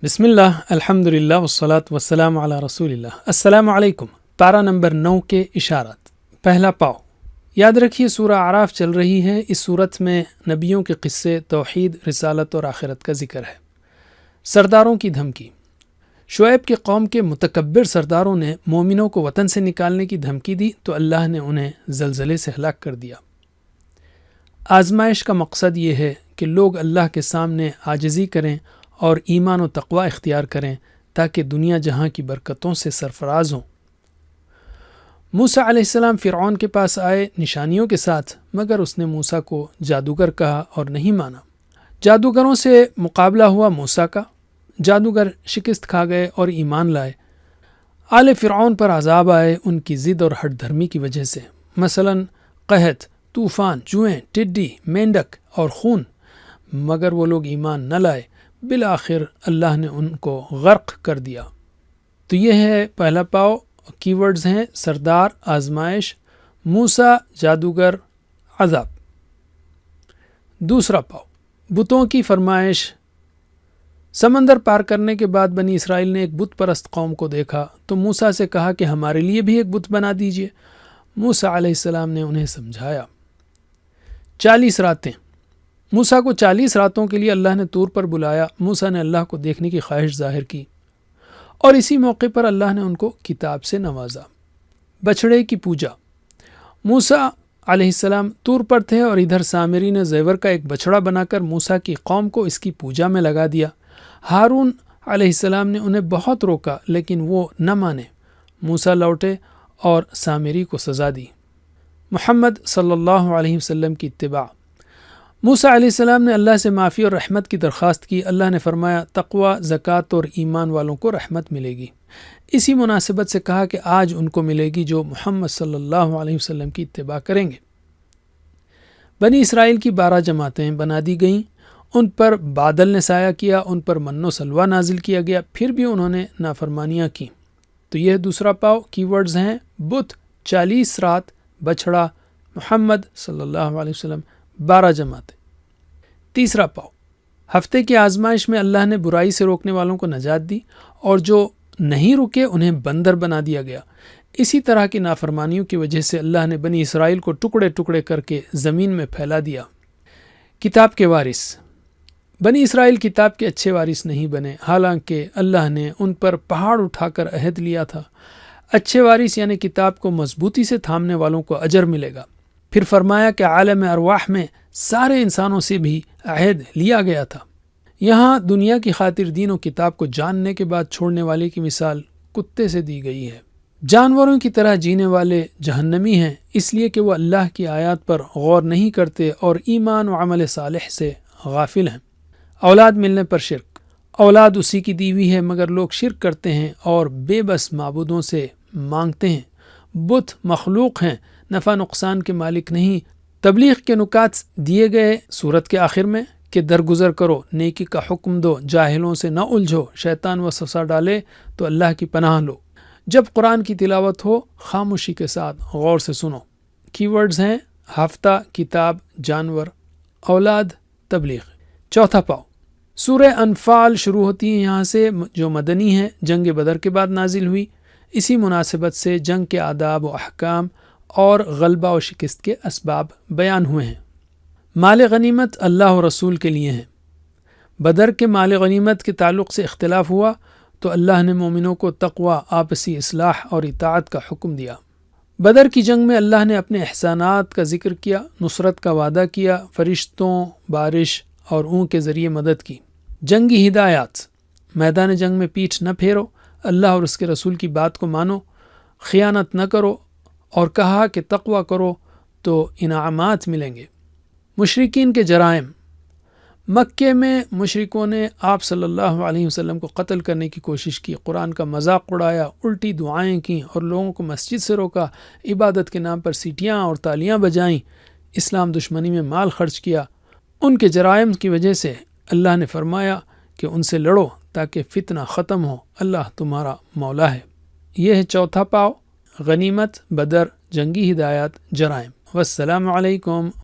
بسم اللہ الحمدللہ والصلاة والسلام علی رسول اللہ۔ السلام علیکم۔ پارہ نمبر 9 کے اشارات۔ پہلا پاؤ۔ یاد رکھیے سورہ اعراف چل رہی ہے۔ اس صورت میں نبیوں کے قصے، توحید، رسالت اور آخرت کا ذکر ہے۔ سرداروں کی دھمکی۔ شعیب کے قوم کے متکبر سرداروں نے مومنوں کو وطن سے نکالنے کی دھمکی دی تو اللہ نے انہیں زلزلے سے ہلاک کر دیا۔ آزمائش کا مقصد یہ ہے کہ لوگ اللہ کے سامنے عاجزی کریں اور ایمان و تقوی اختیار کریں تاکہ دنیا جہاں کی برکتوں سے سرفراز ہوں۔ موسیٰ علیہ السلام فرعون کے پاس آئے نشانیوں کے ساتھ، مگر اس نے موسیٰ کو جادوگر کہا اور نہیں مانا۔ جادوگروں سے مقابلہ ہوا موسیٰ کا، جادوگر شکست کھا گئے اور ایمان لائے۔ آل فرعون پر عذاب آئے ان کی ضد اور ہٹ دھرمی کی وجہ سے، مثلا قحط، طوفان، جوئیں، ٹڈی، مینڈک اور خون، مگر وہ لوگ ایمان نہ لائے۔ بالآخر اللہ نے ان کو غرق کر دیا۔ تو یہ ہے پہلا پاؤ۔ کی ورڈز ہیں سردار، آزمائش، موسیٰ، جادوگر، عذاب۔ دوسرا پاؤ، بتوں کی فرمائش۔ سمندر پار کرنے کے بعد بنی اسرائیل نے ایک بت پرست قوم کو دیکھا تو موسیٰ سے کہا کہ ہمارے لیے بھی ایک بت بنا دیجئے۔ موسیٰ علیہ السلام نے انہیں سمجھایا۔ 40 راتیں۔ موسیٰ کو 40 راتوں کے لیے اللہ نے طور پر بلایا۔ موسیٰ نے اللہ کو دیکھنے کی خواہش ظاہر کی اور اسی موقع پر اللہ نے ان کو کتاب سے نوازا۔ بچھڑے کی پوجا۔ موسیٰ علیہ السلام طور پر تھے اور ادھر سامری نے زیور کا ایک بچھڑا بنا کر موسیٰ کی قوم کو اس کی پوجا میں لگا دیا۔ ہارون علیہ السلام نے انہیں بہت روکا لیکن وہ نہ مانے۔ موسیٰ لوٹے اور سامری کو سزا دی۔ محمد صلی اللہ علیہ وسلم کی اتباع۔ موسیٰ علیہ السلام نے اللہ سے معافی اور رحمت کی درخواست کی۔ اللہ نے فرمایا تقوی، زکوٰۃ اور ایمان والوں کو رحمت ملے گی۔ اسی مناسبت سے کہا کہ آج ان کو ملے گی جو محمد صلی اللہ علیہ وسلم کی اتباع کریں گے۔ بنی اسرائیل کی 12 جماعتیں بنا دی گئیں، ان پر بادل نے سایہ کیا، ان پر من و سلوہ نازل کیا گیا، پھر بھی انہوں نے نافرمانیاں کی۔ تو یہ دوسرا پاؤ۔ کی ورڈز ہیں بت، 40 رات، بچھڑا، محمد صلی اللہ علیہ وسلم، 12 جماعتیں۔ تیسرا پاؤ۔ ہفتے کی آزمائش میں اللہ نے برائی سے روکنے والوں کو نجات دی اور جو نہیں رکے انہیں بندر بنا دیا گیا۔ اسی طرح کی نافرمانیوں کی وجہ سے اللہ نے بنی اسرائیل کو ٹکڑے ٹکڑے کر کے زمین میں پھیلا دیا۔ کتاب کے وارث۔ بنی اسرائیل کتاب کے اچھے وارث نہیں بنے، حالانکہ اللہ نے ان پر پہاڑ اٹھا کر عہد لیا تھا۔ اچھے وارث یعنی کتاب کو مضبوطی سے تھامنے والوں کو اجر ملے گا۔ پھر فرمایا کہ عالم ارواح میں سارے انسانوں سے بھی عہد لیا گیا تھا۔ یہاں دنیا کی خاطر دین و کتاب کو جاننے کے بعد چھوڑنے والے کی مثال کتے سے دی گئی ہے۔ جانوروں کی طرح جینے والے جہنمی ہیں، اس لیے کہ وہ اللہ کی آیات پر غور نہیں کرتے اور ایمان و عمل صالح سے غافل ہیں۔ اولاد ملنے پر شرک۔ اولاد اسی کی دی ہوئی ہے مگر لوگ شرک کرتے ہیں اور بے بس معبودوں سے مانگتے ہیں۔ بت مخلوق ہیں، نفع نقصان کے مالک نہیں۔ تبلیغ کے نکات دیے گئے سورت کے آخر میں کہ درگزر کرو، نیکی کا حکم دو، جاہلوں سے نہ الجھو، شیطان وسوسہ ڈالے تو اللہ کی پناہ لو۔ جب قرآن کی تلاوت ہو خاموشی کے ساتھ غور سے سنو۔ کی ورڈز ہیں ہفتہ، کتاب، جانور، اولاد، تبلیغ۔ چوتھا پاؤ۔ سورہ انفال شروع ہوتی ہے یہاں سے، جو مدنی ہے، جنگ بدر کے بعد نازل ہوئی۔ اسی مناسبت سے جنگ کے آداب و احکام اور غلبہ و شکست کے اسباب بیان ہوئے ہیں۔ مال غنیمت اللہ و رسول کے لیے ہیں۔ بدر کے مال غنیمت کے تعلق سے اختلاف ہوا تو اللہ نے مومنوں کو تقوی، آپسی اصلاح اور اطاعت کا حکم دیا۔ بدر کی جنگ میں اللہ نے اپنے احسانات کا ذکر کیا، نصرت کا وعدہ کیا، فرشتوں، بارش اور اون کے ذریعے مدد کی۔ جنگی ہدایات۔ میدان جنگ میں پیٹھ نہ پھیرو، اللہ اور اس کے رسول کی بات کو مانو، خیانت نہ کرو، اور کہا کہ تقوی کرو تو انعامات ملیں گے۔ مشرکین کے جرائم۔ مکے میں مشرکوں نے آپ صلی اللہ علیہ وسلم کو قتل کرنے کی کوشش کی، قرآن کا مذاق اڑایا، الٹی دعائیں کیں اور لوگوں کو مسجد سے روکا، عبادت کے نام پر سیٹیاں اور تالیاں بجائیں، اسلام دشمنی میں مال خرچ کیا۔ ان کے جرائم کی وجہ سے اللہ نے فرمایا کہ ان سے لڑو تاکہ فتنہ ختم ہو، اللہ تمہارا مولا ہے۔ یہ ہے چوتھا پاؤ۔ غنیمت، بدر، جنگی ہدایات، جرائم۔ والسلام علیکم